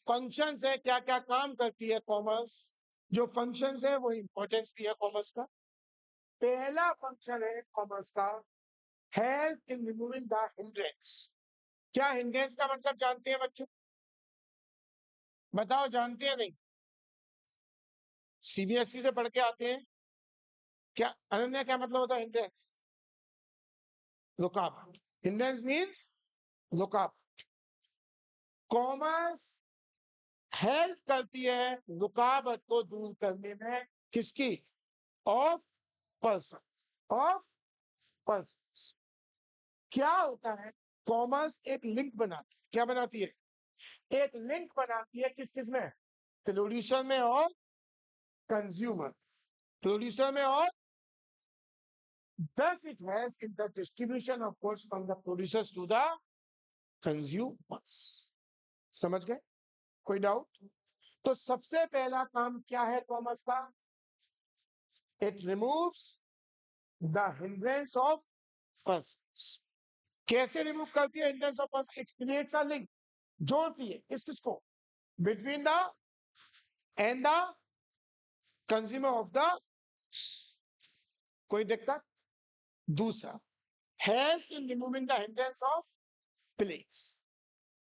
फंक्शंस है, क्या क्या काम करती है कॉमर्स? जो फंक्शंस है वो इंपॉर्टेंस भी है कॉमर्स का। पहला फंक्शन है कॉमर्स का help in removing the hindrance. क्या हिंड्रेंस का मतलब जानते हैं बच्चों? बताओ, जानते हैं नहीं? सीबीएसई से पढ़ के आते हैं क्या? अनन्या क्या मतलब होता है हिंड्रेंस? रुकावट। हिंड्रेंस मींस रुकावट। कॉमर्स हेल्प करती है रुकावट को दूर करने में, किसकी? Of person, of person. क्या होता है? कॉमर्स एक लिंक बनाती है। क्या बनाती है? एक लिंक बनाती है किस किस में? प्रोड्यूसर में और कंज्यूमर, प्रोड्यूसर में और thus it helps in the distribution of goods from the producers to the consumers. समझ गए? कोई डाउट? तो सबसे पहला काम क्या है कॉमर्स का? It removes the hindrance of persons. कैसे रिमूव करती है hindrance of person? It creates a link, जोड़ती है किस किसको? Between the end the consumer of the. कोई दिक्कत? दूसरा, help in removing the hindrance of place.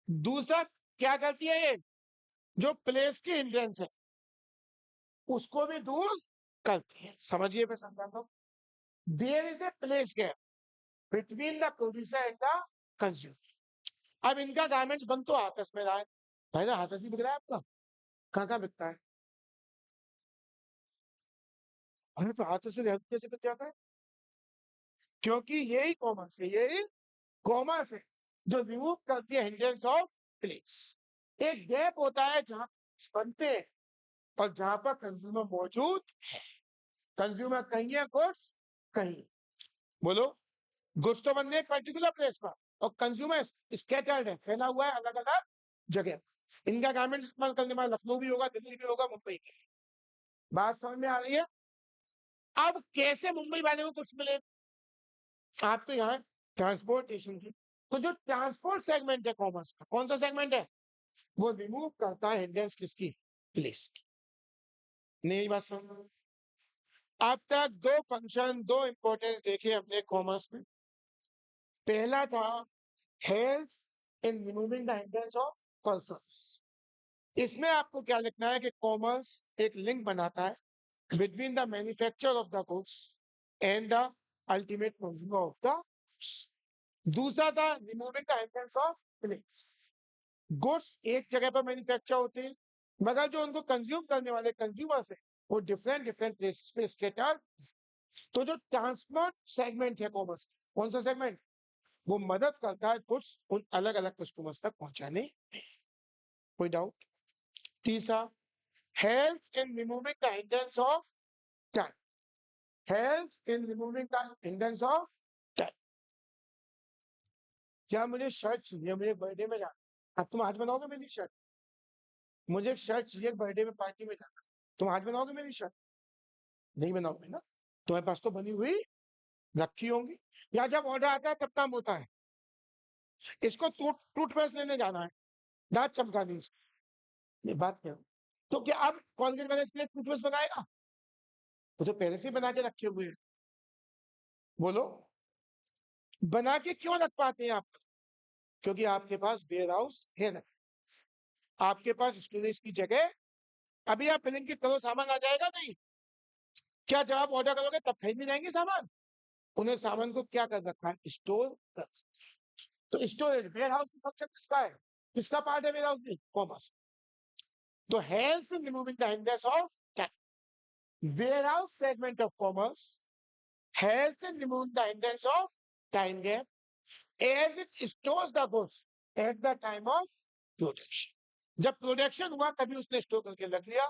दूसरा क्या करती है ये? जो प्लेस की हिंड्रेंस है उसको भी दूर करती है। समझिए, मैं समझाता हूँ। There is a place gap between the producer and the consumer. अब इनका गारमेंट्स बन तो हाथस में रहा है, भाई ना हाथस ही बिक रहा है आपका, कहाँ कहाँ बिकता है? अरे तो हाथस से कैसे बिक जाता है? क्योंकि यही कॉमर्स है, यही कॉमर्स है जो रिमूव करती है हिंड्रेंस ऑफ प्लेस। एक गैप होता है जहां बनते हैं और जहां पर कंज्यूमर मौजूद है। कंज्यूमर कहीं है, गुड्स कहीं। बोलो, गुड्स तो बनने एक पर्टिकुलर प्लेस पर और कंज्यूमर स्कैटर्ड है, फैला हुआ है अलग अलग जगह। इनका गारमेंट इस्तेमाल करने वाला लखनऊ भी होगा, दिल्ली भी होगा, मुंबई भी। बात समझ में आ रही है? अब कैसे मुंबई वाले को कुछ मिले? आप तो यहाँ ट्रांसपोर्टेशन की, तो जो ट्रांसपोर्ट सेगमेंट है कॉमर्स का, कौन सा सेगमेंट है? वो रिमूव करता है हिंड्रेंस किसकी? प्लेस की। नहीं, यही बात समझ? अब तक दो फंक्शन, दो इंपॉर्टेंस देखे हमने कॉमर्स में। पहला था help in removing the hindrance of persons. इसमें आपको क्या लिखना है कि कॉमर्स एक लिंक बनाता है between the manufacture of the goods and the ultimate consumer of the goods. दूसरा था removing the hindrance of place. Goods एक जगह पर मैन्युफैक्चर होते हैं, मगर जो उनको कंज्यूम करने वाले कंज्यूमर्स हैं वो डिफरेंट डिफरेंट प्लेसेस पे स्कैटर। तो जो ट्रांसपोर्ट सेगमेंट है कॉमर्स, कौन सा सेगमेंट, वो मदद करता है गुड्स उन अलग अलग कस्टमर्स तक पहुंचाने में। कोई डाउट? तीसरा, help in removing the hindrance of time. Help in removing the hindrance of time. क्या मुझे शर्ट चाहिए, मुझे बर्थडे में जाना, अब तुम आज बनाओगे मेरी शर्ट? मुझे एक शर्ट चाहिए बर्थडे में पार्टी में जाना, तुम आज बनाओगे मेरी शर्ट? नहीं बनाओगे ना। तुम्हारे पास तो बनी हुई रखी होंगी, या जब ऑर्डर आता है तब काम होता है। इसको टूथपेस्ट लेने जाना है, दांत चमकानी इसकी, ये बात क्या? तो क्या अब कॉलगेट वाले इसके लिए टूथपेस्ट बनाएगा? वो तो पहले से ही बना के रखे हुए हैं। बोलो, बना के क्यों रख पाते हैं आप? क्योंकि आपके पास वेयर हाउस है ना, आपके पास स्टोरेज की जगह। अभी आप बिलिंग की करो, सामान आ जाएगा नहीं? क्या जब आप ऑर्डर करोगे तब खरीदने जाएंगे सामान? उन्हें सामान को क्या कर रखा है, स्टोर कर। तो स्टोरेज वेयर हाउस की फंक्शन किसका है, किसका पार्ट है वेयर हाउस में? कॉमर्स। तो help in removing the hindrance of time. Warehouse segment of commerce helps in removing the hindrance of time gap as it stores the goods at the time of production. जब production हुआ तभी उसने store करके रख लिया,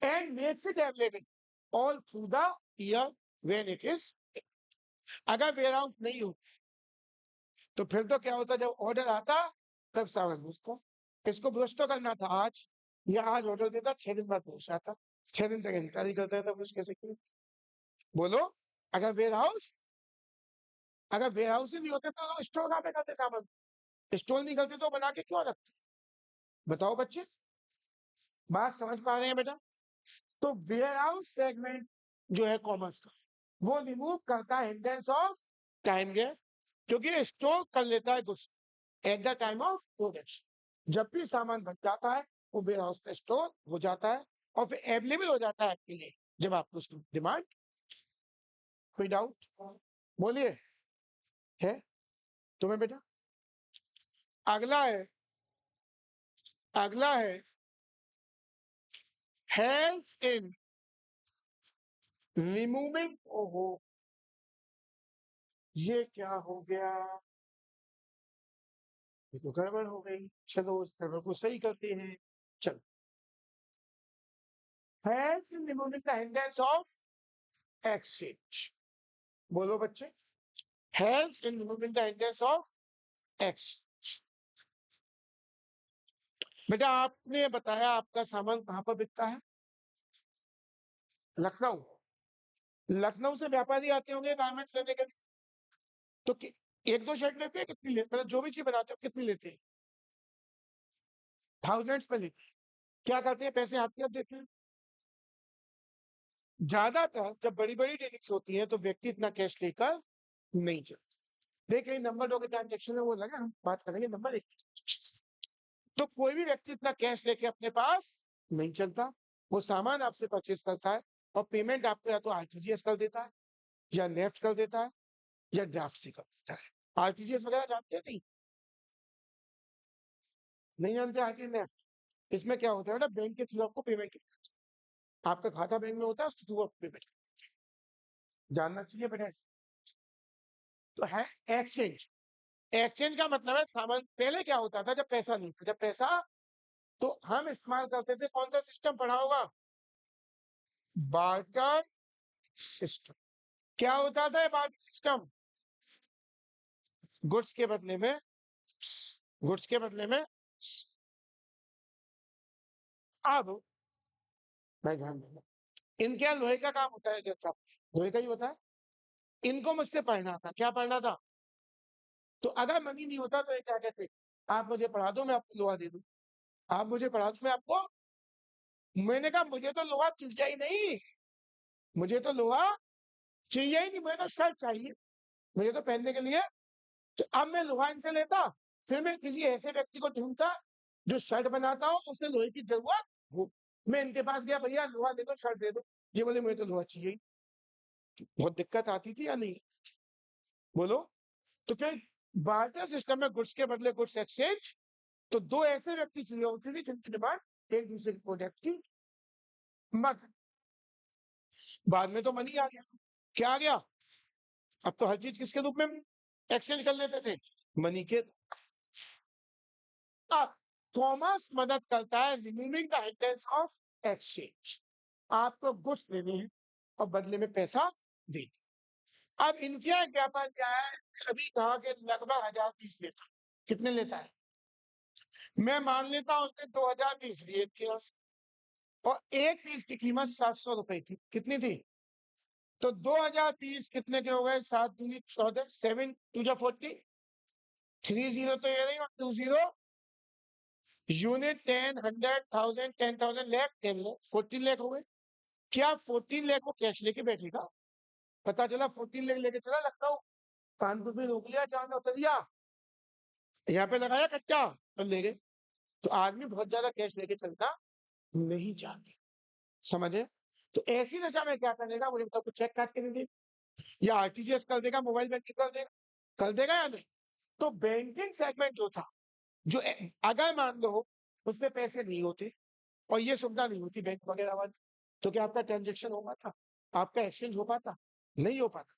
and makes it available all through the year when it is। अगर ware house नहीं हो तो फिर तो क्या होता, जब ऑर्डर आता तब सामान घुसता। इसको ब्रश तो करना था आज, या आज ऑर्डर देता 6 दिन बाद पहुंच आता, 6 दिन तक इंतजार करता था, ब्रश कैसे किया? बोलो, अगर वेयर हाउस, अगर वेयर हाउस ही नहीं होते तो स्टोर कहाँ पे करते सामान? स्टोर नहीं करते तो बना के क्यों रखते? बताओ बच्चे, बात समझ पा रहे हैं बेटा? तो वेयर हाउस सेगमेंट जो है कॉमर्स का, वो रिमूव करता है हिंड्रेंस ऑफ टाइम गैप, क्योंकि स्टोर कर लेता है goods at the time of production. जब भी सामान बन जाता है वो वेयर हाउस में स्टोर हो जाता है और फिर अवेलेबल हो जाता है आपके लिए जब आपको उसकी डिमांड। कोई डाउट? बोलिए, है तुम्हें बेटा? अगला है, अगला है हेल्प इन रिमूविंग। ओहो, ये क्या हो गया, ये तो गड़बड़ हो गई। चलो उस गड़बड़ को सही करते हैं। चलो, help in removing the hindrance of exchange. बोलो बच्चे, help in removing the hindrance of exchange. बेटा आपने बताया आपका सामान कहाँ पर बिकता है? लखनऊ। लखनऊ से व्यापारी आते होंगे गारमेंट्स लेने के लिए, तो एक दो शर्ट लेते हैं, कितनी लेते, मतलब जो भी चीज बनाते हो कितनी लेते हैं? थाउजेंड्स में लेते हैं। क्या करते हैं, पैसे हाथ के हाथ देते हैं? ज्यादातर जब बड़ी बड़ी डीलिंग्स होती है तो व्यक्ति इतना कैश लेकर नहीं चलता। देखिए नंबर 2 के ट्रांजेक्शन है वो लगा, हम बात करेंगे नंबर 1। तो कोई भी व्यक्ति इतना कैश लेके अपने पास नहीं चलता। वो सामान आपसे परचेज करता है और पेमेंट आपको या तो आरटीजीएस कर देता है, या नेफ्ट कर देता है, या ड्राफ्ट से कर देता है। आरटीजीएस वगैरह जानते हैं? नहीं, नहीं जानते आरटीजीएस नेफ्ट? इसमें क्या होता है बेटा, बैंक के थ्रू आपको पेमेंट, आपका खाता बैंक में होता है, उसके थ्रू आप पेमेंट जानना चाहिए बेटा। तो है एक्सचेंज। एक्सचेंज का मतलब है सामान, पहले क्या होता था जब पैसा नहीं था, जब पैसा, तो हम इस्तेमाल करते थे कौन सा सिस्टम पढ़ा होगा, बार्टर सिस्टम। क्या होता था बार्टर सिस्टम? गुड्स के बदले में, गुड्स के बदले में। अब मैं ध्यान देना, इनके यहाँ लोहे का काम होता है जज साहब, लोहे का ही होता है। इनको मुझसे पढ़ना था, क्या पढ़ना था? तो अगर मनी नहीं होता तो ये क्या कहते, आप मुझे पढ़ा दो मैं आपको लोहा दे दूं, आप मुझे पढ़ा दो मैं आपको। मैंने कहा मुझे तो लोहा चाहिए ही नहीं, मुझे तो लोहा चाहिए ही नहीं, मुझे तो शर्ट चाहिए, मुझे तो पहनने के लिए। तो अब मैं लोहा इनसे लेता, फिर मैं किसी ऐसे व्यक्ति को ढूंढता जो शर्ट बनाता हो, उसे लोहे की जरूरत हो। मैं इनके पास गया, भैया लोहा दे दो, शर्ट दे दो। ये बोले मुझे तो लोहा चाहिए ही। बहुत दिक्कत आती थी या नहीं? बोलो। तो क्या बार्टर सिस्टम में गुड्स के बदले गुड्स एक्सचेंज, तो दो ऐसे व्यक्ति चाहिए होते थे जिनकी डिमांड एक दूसरे के प्रोडक्ट की मत। बाद में तो मनी आ गया। क्या आ गया? अब तो हर चीज किसके रूप में एक्सचेंज कर लेते थे? मनी के। अब कॉमर्स मदद करता है removing the hindrance of exchange. आपको गुड्स लेने हैं और बदले में पैसा देना। अब इनका व्यापार क्या है? अभी कहा कि लगभग 1000 पीस लेता। कितने लेता है? मैं मान लेता हूं उसने 2000 पीस लिए इनके यहाँ से, और एक पीस की कीमत 700 रुपए थी। कितनी थी? तो 2000 पीस कितने के हो गए? 7 दूनी 14, 7 2 जा 40, 30 तो ये नहीं, और 20 यूनिट 10, 100, 1000, 10,000 लाख, 10 लाख, 14 लाख हो गए। क्या 14 लाख को कैश लेके बैठेगा? पता चला 14 लाख लेके चला लखनऊ, कानपुर में रोक लिया, चांद उतर दिया, यहाँ पे लगाया कट्टा और ले गए। तो आदमी बहुत ज्यादा कैश लेके चलता नहीं चाहते, समझे? तो ऐसी दशा में क्या करेगा? मुझे बताओ, कुछ चेक काट के दे दे या आरटीजीएस कर देगा, मोबाइल बैंकिंग कर देगा या नहीं? तो बैंकिंग सेगमेंट जो था, जो अगर मान लो उसमें पैसे नहीं होते और ये सुविधा नहीं होती बैंक वगैरह वाली, तो क्या आपका ट्रांजेक्शन हो पाता? आपका एक्सचेंज हो पाता? नहीं हो पाता।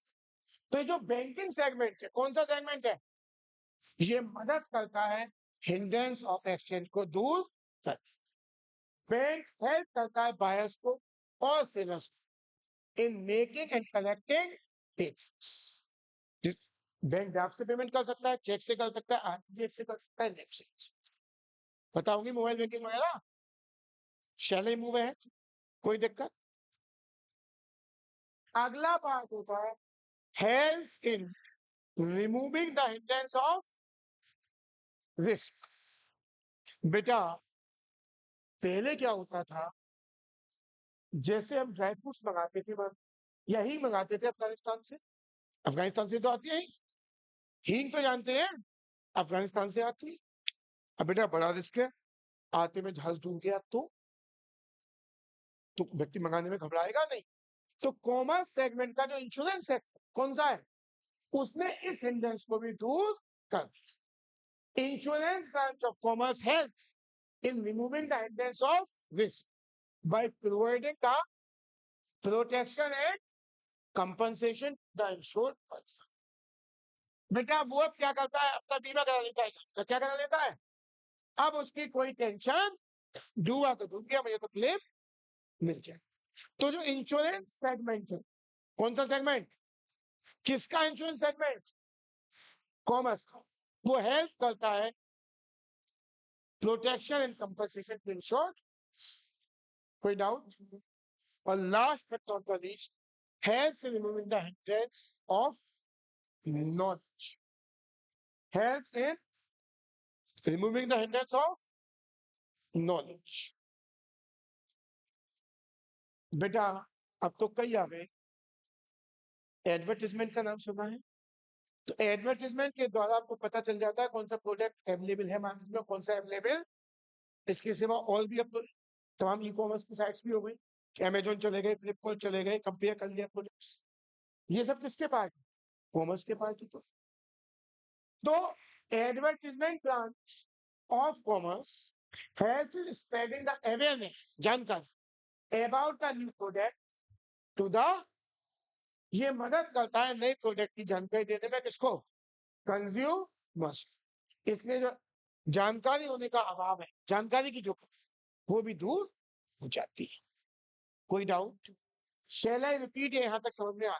तो ये जो बैंकिंग सेगमेंट है, कौन सा सेगमेंट है? ये मदद करता है हिंड्रेंस ऑफ एक्सचेंज को दूर कर। बैंक हेल्प करता है बायर्स को और सेलर्स को in making and collecting payments. Bank draft से पेमेंट कर सकता है, चेक से कर सकता है, आरटीजीएस से कर सकता है, नेफ्ट से। बताऊंगी मोबाइल बैंकिंग वगैरह, शैले मूव है, कोई दिक्कत? अगला पार्ट होता है help in removing the hindrance of risk. बेटा पहले क्या होता था, जैसे हम ड्राई फ्रूट्स मंगाते थे, यही मंगाते थे अफगानिस्तान से। अफगानिस्तान से तो आती है हींग, तो जानते हैं अफगानिस्तान से आती है। अब बेटा बड़ा रिस्क है, आते में जहाज डूब गया तो व्यक्ति मंगाने में घबराएगा नहीं। तो कॉमर्स सेगमेंट का जो इंश्योरेंस है कौन सा है, उसने इस हिंड्रेंस को भी दूर कर दिया। Insurance branch of commerce helps in removing the hindrance of risk by providing the protection and compensation the insured person. बेटा वो अब क्या करता है? अपना बीमा करा लेता है, क्या करा लेता है? अब उसकी कोई टेंशन, डूबा तो डूब गया, मुझे तो क्लेम मिल जाए। तो जो इंश्योरेंस सेगमेंट है, कौन सा सेगमेंट? किसका इंश्योरेंस सेगमेंट? कॉमर्स का। वो हेल्प करता है protection and compensation to insured. कोई डाउट? और last but not the least, help in removing the hindrance of knowledge. Help in removing the hindrance of knowledge. बेटा अब तो कई आ गए। एडवर्टीजमेंट का नाम सुना है? तो एडवर्टीजमेंट के द्वारा आपको पता चल जाता है कौन सा प्रोडक्ट अवेलेबल है मार्केट में, कौन सा अवेलेबल। इसके सिवा और भी अब तो तमाम ई कॉमर्स की साइट्स भी हो गई कि अमेजोन चले गए, फ्लिपकार्ट चले गए, कंपेयर कर लिया प्रोडक्ट्स। ये सब किसके पार्ट? कॉमर्स के पार्ट। तो advertisement branch of commerce help in spreading the awareness, जानकारी about the new product to the, ये मदद करता है नए प्रोडक्ट की जानकारी देने में किसको? कंज्यूमर्स। इसलिए जो जानकारी होने का अभाव है, जानकारी की जो वो भी दूर हो जाती है। कोई डाउट? शैल आई रिपीट है, यहां तक समझ में आ?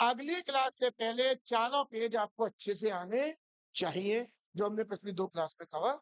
अगली क्लास से पहले चारों पेज आपको अच्छे से आने चाहिए, जो हमने पिछली 2 क्लास में कवर